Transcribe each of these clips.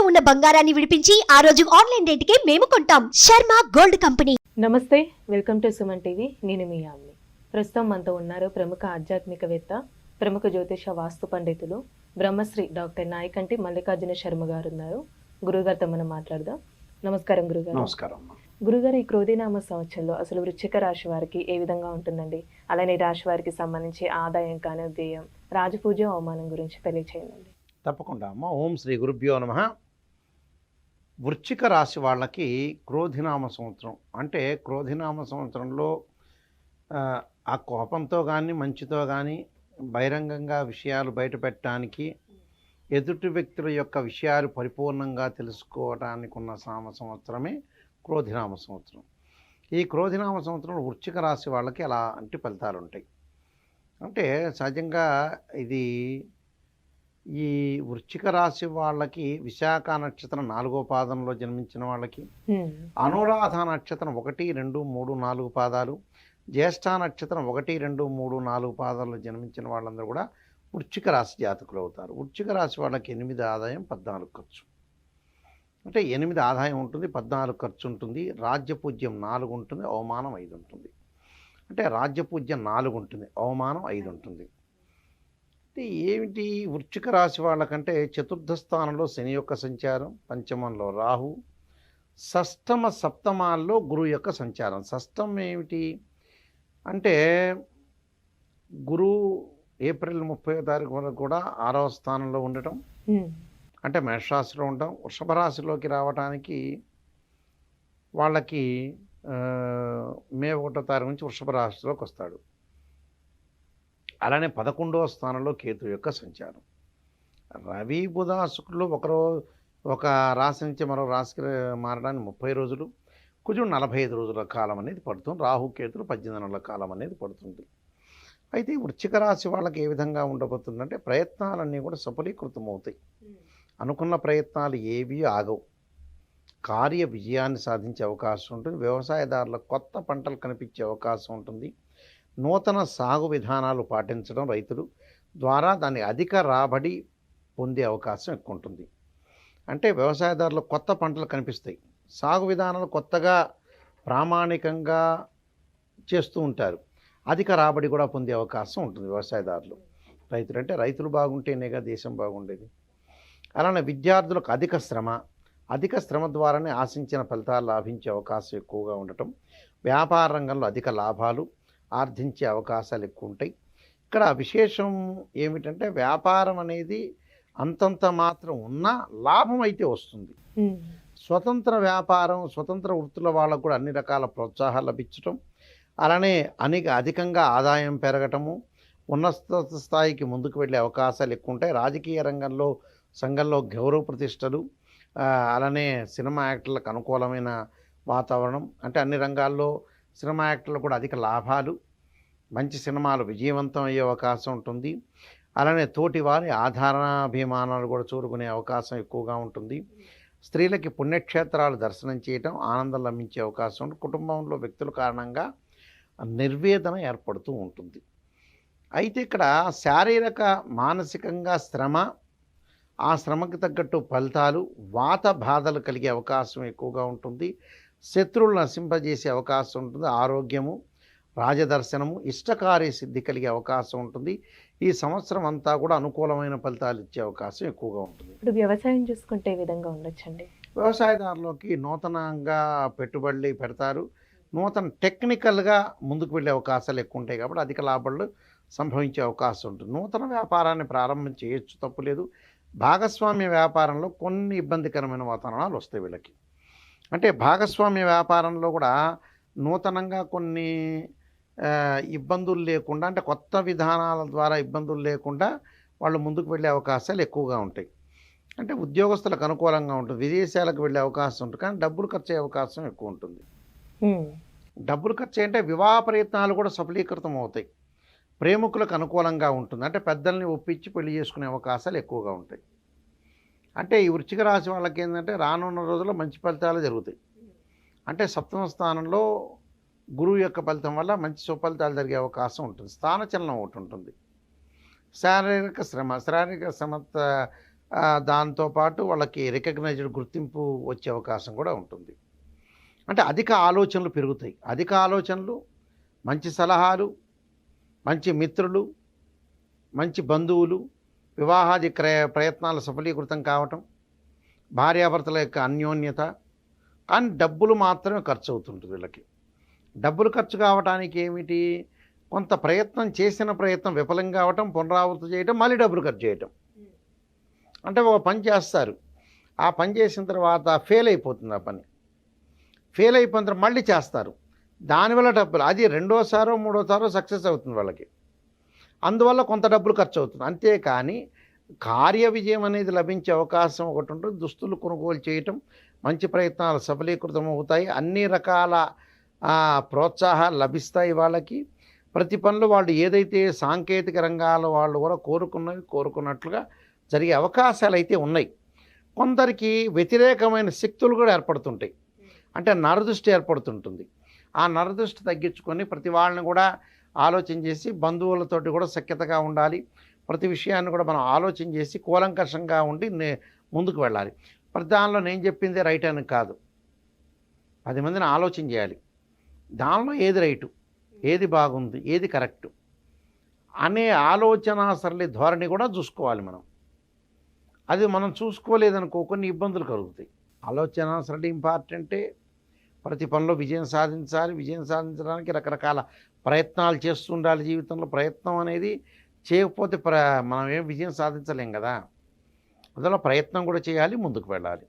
ఉన్న బంగారాన్ని విడిపించి ఆ రోజు ఆన్లైన్ రేటుకే మేము కొంటాం. Sharma gold company. నమస్తే, వెల్కమ్ టు సుమన్ టీవీ. నేను మీ యామ్ని. ప్రస్తుతం మనతో ఉన్నారు ప్రముఖ ఆధ్యాత్మికవేత్త, ప్రముఖ జ్యోతిష వాస్తు పండితులు బ్రహ్మశ్రీ డాక్టర్ నాయకంటి మల్లికార్జున శర్మ గారు ఉన్నారు. గురుగారితో మనం మాట్లాడదాం. నమస్కారం గురుగారు. నమస్కారం. గురుగారు, ఈ క్రోధినామ సంవత్సరంలో అసలు వృశ్చిక రాశి వారికి ఏ విధంగా ఉంటుందండి? అలానే రాశి వారికి సంబంధించి ఆదాయం కానీ, వ్యయం, రాజపూజ్యం, అవమానం గురించి తెలియచేయండి. తప్పకుండా అమ్మ. ఓం శ్రీ గురుభ్యో నమః. వృశ్చిక రాశి వాళ్ళకి క్రోధినామ సంవత్సరం అంటే క్రోధినామ సంవత్సరంలో ఆ కోపంతో కానీ మంచితో కానీ బహిరంగంగా విషయాలు బయటపెట్టడానికి, ఎదుటి వ్యక్తుల యొక్క విషయాలు పరిపూర్ణంగా తెలుసుకోవడానికి ఉన్న సంవత్సరమే క్రోధినామ సంవత్సరం. ఈ క్రోధినామ సంవత్సరంలో వృశ్చిక రాశి వాళ్ళకి అలాంటి ఫలితాలు ఉంటాయి. అంటే సహజంగా ఇది ఈ వృశ్చిక రాశి వాళ్ళకి విశాఖ నక్షత్రం 4వ పాదంలో జన్మించిన వాళ్ళకి, అనురాధ నక్షత్రం 1, 2, 3, 4 పాదాలు, జ్యేష్ఠ నక్షత్రం 1, 2, 3, 4 పాదాల్లో జన్మించిన వాళ్ళందరూ కూడా వృశ్చిక రాశి జాతకులు అవుతారు. వృశ్చిక రాశి వాళ్ళకి 8 ఆదాయం 14 ఖర్చు. అంటే 8 ఆదాయం ఉంటుంది, 14 ఖర్చు ఉంటుంది. రాజ్యపూజ్యం 4 ఉంటుంది, అవమానం 5 ఉంటుంది. అంటే రాజ్యపూజ్యం 4 ఉంటుంది, అవమానం 5 ఉంటుంది. అంటే ఏమిటి వృశ్చిక రాశి వాళ్ళకంటే చతుర్థ స్థానంలో శని యొక్క సంచారం, పంచమంలో రాహు, షష్టమ సప్తమాల్లో గురువు యొక్క సంచారం. షష్టం ఏమిటి అంటే గురువు ఏప్రిల్ 30వ తారీఖు వరకు కూడా 6వ స్థానంలో ఉండటం, అంటే మేషరాశిలో ఉండటం. వృషభ రాశిలోకి రావడానికి వాళ్ళకి మే 1వ తారీఖు నుంచి వృషభ రాశిలోకి వస్తాడు. అలానే 11వ స్థానంలో కేతు యొక్క సంచారం. రవి బుధ శుక్రులు ఒక రాశి నుంచి మరో రాశికి మారడానికి 30 రోజులు, కుజుడు 45 రోజుల కాలం అనేది పడుతుంది. రాహు కేతులు 18 నెలల కాలం అనేది పడుతుంది. అయితే వృశ్చిక రాశి వాళ్ళకి ఏ విధంగా ఉండబోతుందంటే ప్రయత్నాలన్నీ కూడా సఫలీకృతం అవుతాయి. అనుకున్న ప్రయత్నాలు ఏవీ ఆగవు. కార్య విజయాన్ని సాధించే అవకాశం ఉంటుంది. వ్యవసాయదారులకు కొత్త పంటలు కనిపించే అవకాశం ఉంటుంది. నూతన సాగు విధానాలు పాటించడం రైతులు ద్వారా దాన్ని అధిక రాబడి పొందే అవకాశం ఎక్కువ ఉంటుంది. అంటే వ్యవసాయదారులకు కొత్త పంటలు కనిపిస్తాయి. సాగు విధానాలు కొత్తగా ప్రామాణికంగా చేస్తూ ఉంటారు. అధిక రాబడి కూడా పొందే అవకాశం ఉంటుంది వ్యవసాయదారులు. రైతులు అంటే రైతులు బాగుంటేనేగా దేశం బాగుండేది. అలానే విద్యార్థులకు అధిక శ్రమ ద్వారానే ఆశించిన ఫలితాలు లాభించే అవకాశం ఎక్కువగా ఉండటం, వ్యాపార రంగంలో అధిక లాభాలు ఆర్జించే అవకాశాలు ఎక్కువ ఉంటాయి. ఇక్కడ విశేషం ఏమిటంటే వ్యాపారం అనేది అంతంత మాత్రం ఉన్నా లాభం అయితే వస్తుంది. స్వతంత్ర వ్యాపారం, స్వతంత్ర వృత్తుల వాళ్ళకు కూడా అన్ని రకాల ప్రోత్సాహాలు లభించటం, అలానే అధికంగా ఆదాయం పెరగటము, ఉన్నత స్థాయికి ముందుకు వెళ్ళే అవకాశాలు ఎక్కువ ఉంటాయి. రాజకీయ రంగంలో సంఘంలో గౌరవ ప్రతిష్టలు, అలానే సినిమా యాక్టర్లకు అనుకూలమైన వాతావరణం. అంటే అన్ని రంగాల్లో సినిమా యాక్టర్లు కూడా అధిక లాభాలు, మంచి సినిమాలు విజయవంతం అయ్యే అవకాశం ఉంటుంది. అలానే తోటి వారి ఆధారాభిమానాలు కూడా చూరుకునే అవకాశం ఎక్కువగా ఉంటుంది. స్త్రీలకి పుణ్యక్షేత్రాలు దర్శనం చేయటం ఆనందం లభించే అవకాశం ఉంటుంది. కుటుంబంలో వ్యక్తుల కారణంగా నిర్వేదన ఏర్పడుతూ ఉంటుంది. అయితే ఇక్కడ శారీరక మానసికంగా శ్రమ, ఆ శ్రమకి తగ్గట్టు ఫలితాలు, వాత బాధలు కలిగే అవకాశం ఎక్కువగా ఉంటుంది. శత్రువులు నశింపజేసే అవకాశం ఉంటుంది. ఆరోగ్యము, రాజదర్శనము, ఇష్టకార్య సిద్ధి కలిగే అవకాశం ఉంటుంది. ఈ సంవత్సరం అంతా కూడా అనుకూలమైన ఫలితాలు ఇచ్చే అవకాశం ఎక్కువగా ఉంటుంది. ఇప్పుడు వ్యవసాయం చూసుకుంటే ఏ విధంగా ఉండొచ్చండి? వ్యవసాయదారులకి నూతనంగా పెట్టుబడులు పెడతారు. నూతన టెక్నికల్గా ముందుకు వెళ్ళే అవకాశాలు ఎక్కువ ఉంటాయి కాబట్టి అధిక లాభాలు సంభవించే అవకాశం ఉంటుంది. నూతన వ్యాపారాన్ని ప్రారంభం చేయొచ్చు, తప్పులేదు. భాగస్వామ్య వ్యాపారంలో కొన్ని ఇబ్బందికరమైన వాతావరణాలు వస్తాయి వీళ్ళకి. అంటే భాగస్వామ్య వ్యాపారంలో కూడా నూతనంగా కొన్ని ఇబ్బందులు లేకుండా, అంటే కొత్త విధానాల ద్వారా ఇబ్బందులు లేకుండా వాళ్ళు ముందుకు వెళ్ళే అవకాశాలు ఎక్కువగా ఉంటాయి. అంటే ఉద్యోగస్తులకు అనుకూలంగా ఉంటుంది. విదేశాలకు వెళ్ళే అవకాశం ఉంటుంది, కానీ డబ్బులు ఖర్చు అయ్యే అవకాశం ఎక్కువ ఉంటుంది. డబ్బులు ఖర్చు అంటే వివాహ ప్రయత్నాలు కూడా సఫలీకృతం అవుతాయి. ప్రేమికులకు అనుకూలంగా ఉంటుంది. అంటే పెద్దల్ని ఒప్పించి పెళ్లి చేసుకునే అవకాశాలు ఎక్కువగా ఉంటాయి. అంటే ఈ వృశ్చిక రాశి వాళ్ళకి ఏంటంటే రానున్న రోజుల్లో మంచి ఫలితాలు జరుగుతాయి. అంటే 7వ స్థానంలో గురువు యొక్క ఫలితం వల్ల మంచి సుఫలితాలు జరిగే అవకాశం ఉంటుంది. స్థానచలనం ఒకటి ఉంటుంది. శారీరక శ్రమ దాంతోపాటు వాళ్ళకి రికగ్నైజ్డ్ గుర్తింపు వచ్చే అవకాశం కూడా ఉంటుంది. అంటే అధిక ఆలోచనలు పెరుగుతాయి. అధిక ఆలోచనలు, మంచి సలహాలు, మంచి మిత్రులు, మంచి బంధువులు, వివాహాది ప్రయత్నాలు సఫలీకృతం కావటం, భార్యాభర్తల యొక్క అన్యోన్యత. కానీ డబ్బులు మాత్రమే ఖర్చు అవుతుంటుంది వీళ్ళకి. డబ్బులు ఖర్చు కావటానికి ఏమిటి, కొంత ప్రయత్నం చేసిన ప్రయత్నం విఫలం కావటం, పునరావృతం చేయటం, మళ్ళీ డబ్బులు ఖర్చు చేయటం. అంటే ఒక పని చేస్తారు, ఆ పని చేసిన తర్వాత ఫెయిల్ అయిపోతుంది. ఆ పని ఫెయిల్ అయిపోయిన తర్వాత మళ్ళీ చేస్తారు, దానివల్ల డబ్బులు, అది రెండోసారో మూడోసారో సక్సెస్ అవుతుంది వాళ్ళకి. అందువల్ల కొంత డబ్బులు ఖర్చు అవుతుంది. అంతేకాని కార్య విజయం అనేది లభించే అవకాశం ఒకటి ఉంటుంది. దుస్తులు కొనుగోలు చేయటం, మంచి ప్రయత్నాలు సఫలీకృతం అవుతాయి, అన్ని రకాల ప్రోత్సాహాలు లభిస్తాయి వాళ్ళకి. ప్రతి పనులు వాళ్ళు ఏదైతే సాంకేతిక రంగాల వాళ్ళు కూడా కోరుకున్నట్లుగా జరిగే అవకాశాలు అయితే ఉన్నాయి. కొందరికి వ్యతిరేకమైన శక్తులు కూడా ఏర్పడుతుంటాయి. అంటే నరదృష్టి ఏర్పడుతుంటుంది. ఆ నరదృష్టి తగ్గించుకొని ప్రతి వాళ్ళని కూడా ఆలోచన చేసి బంధువులతోటి కూడా సఖ్యతగా ఉండాలి. ప్రతి విషయాన్ని కూడా మనం ఆలోచన చేసి కూలంకషంగా ఉండి ముందుకు వెళ్ళాలి. ప్రతి దానిలో నేను చెప్పిందే రైట్ అని కాదు, 10 మందిని ఆలోచన చేయాలి. దానిలో ఏది రైటు, ఏది బాగుంది, ఏది కరెక్టు అనే ఆలోచన సరళి ధోరణి కూడా చూసుకోవాలి మనం. అది మనం చూసుకోలేదనుకో కొన్ని ఇబ్బందులు కలుగుతాయి. ఆలోచన సరళి ఇంపార్టెంటే. ప్రతి పనిలో విజయం సాధించాలి. విజయం సాధించడానికి రకరకాల ప్రయత్నాలు చేస్తుండాలి. జీవితంలో ప్రయత్నం అనేది చేయకపోతే మనం ఏం విజయం సాధించలేం కదా. అందులో ప్రయత్నం కూడా చేయాలి, ముందుకు వెళ్ళాలి.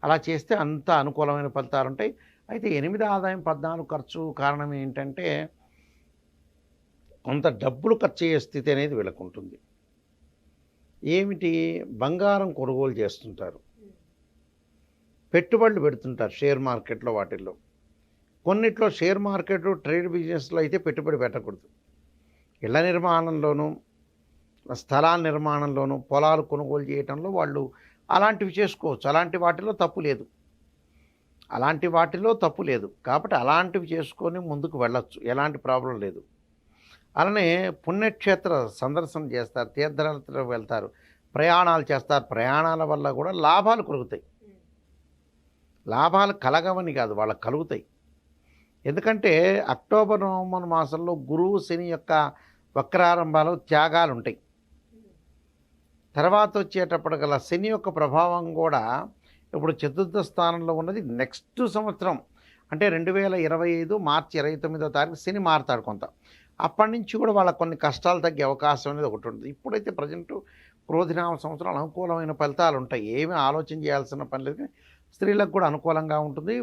అలా చేస్తే అంత అనుకూలమైన ఫలితాలు ఉంటాయి. అయితే 8 ఆదాయం 14 ఖర్చు కారణం ఏంటంటే కొంత డబ్బులు ఖర్చు అయ్యే స్థితి అనేది వీళ్ళకు ఉంటుంది. ఏమిటి, బంగారం కొనుగోలు చేస్తుంటారు, పెట్టుబడులు పెడుతుంటారు షేర్ మార్కెట్లో, వాటిల్లో కొన్నిట్లో షేర్ మార్కెట్ ట్రేడ్ బిజినెస్లో అయితే పెట్టుబడి పెట్టకూడదు. ఇళ్ల నిర్మాణంలోనూ, స్థలాల నిర్మాణంలోనూ, పొలాలు కొనుగోలు చేయటంలో వాళ్ళు అలాంటివి చేసుకోవచ్చు. అలాంటి వాటిలో తప్పు లేదు. కాబట్టి అలాంటివి చేసుకొని ముందుకు వెళ్ళొచ్చు, ఎలాంటి ప్రాబ్లం లేదు. అలానే పుణ్యక్షేత్ర సందర్శన చేస్తారు, తీర్థయాత్రలకు వెళ్తారు, ప్రయాణాలు చేస్తారు. ప్రయాణాల వల్ల కూడా లాభాలు కలుగుతాయి. లాభాలు కలగవని కాదు, వాళ్ళకు కలుగుతాయి. ఎందుకంటే అక్టోబర్ నవంబర్ మాసంలో గురువు శని యొక్క వక్రారంభాలు త్యాగాలు ఉంటాయి. తర్వాత వచ్చేటప్పటికల్లా శని యొక్క ప్రభావం కూడా ఇప్పుడు చతుర్థ స్థానంలో ఉన్నది. నెక్స్ట్ సంవత్సరం అంటే 2025 మార్చి 29వ తారీఖు శని మారుతాడు కొంత. అప్పటి నుంచి కూడా వాళ్ళకి కొన్ని కష్టాలు తగ్గే అవకాశం అనేది ఒకటి ఉంటుంది. ఇప్పుడైతే ప్రజెంట్ క్రోధినామ సంవత్సరాలు అనుకూలమైన ఫలితాలు ఉంటాయి. ఏమీ ఆలోచన చేయాల్సిన పని లేదు. స్త్రీలకు కూడా అనుకూలంగా ఉంటుంది.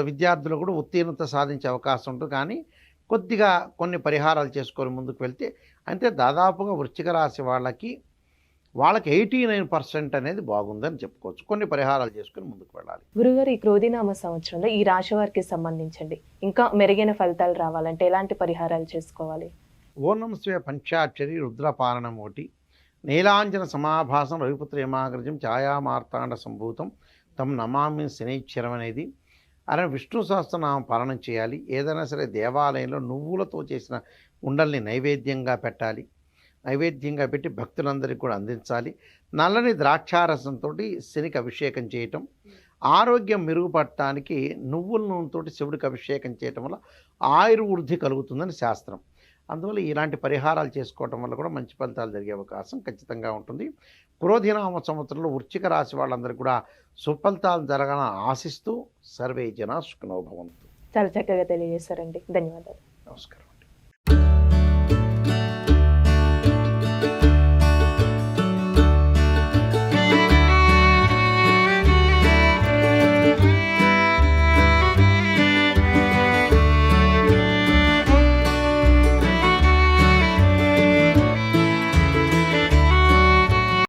విద్యార్థులు కూడా ఉత్తీర్ణత సాధించే అవకాశం ఉంటుంది. కానీ కొద్దిగా కొన్ని పరిహారాలు చేసుకొని ముందుకు వెళ్తే అంటే దాదాపుగా వృశ్చిక రాశి వాళ్ళకి 89% అనేది బాగుందని చెప్పుకోవచ్చు. కొన్ని పరిహారాలు చేసుకొని ముందుకు వెళ్ళాలి. గురుగారు, ఈ క్రోధినామ సంవత్సరంలో ఈ రాశి వారికి సంబంధించండి ఇంకా మెరుగైన ఫలితాలు రావాలంటే ఎలాంటి పరిహారాలు చేసుకోవాలి? ఓం నమః శివాయ పంచాక్షరి రుద్రపారణం ఒకటి, నీలాంజన సమాభాసం రవిపుత్ర యమాగ్రజం ఛాయామార్తాండ సంభూతం తం నమామి శనైశ్వరం అనేది అలానే విష్ణు సహస్రనామం పాలన చేయాలి. ఏదైనా సరే దేవాలయంలో నువ్వులతో చేసిన ఉండల్ని నైవేద్యంగా పెట్టాలి. నైవేద్యంగా పెట్టి భక్తులందరికీ కూడా అందించాలి. నల్లని ద్రాక్షారసంతో శనికి అభిషేకం చేయటం, ఆరోగ్యం మెరుగుపడటానికి నువ్వుల నూనెతో శివుడికి అభిషేకం చేయటం వల్ల ఆయుర్వృద్ధి కలుగుతుందని శాస్త్రం. అందువల్ల ఇలాంటి పరిహారాలు చేసుకోవటం వల్ల కూడా మంచి ఫలితాలు జరిగే అవకాశం ఖచ్చితంగా ఉంటుంది. క్రోధినామ సంవత్సరంలో వృశ్చిక రాశి వాళ్ళందరికీ కూడా సుఫలితాలు జరగాలని ఆశిస్తూ సర్వే జన సుఖినో భవంతు. చాలా చక్కగా తెలియజేశారండి. ధన్యవాదాలు. నమస్కారం.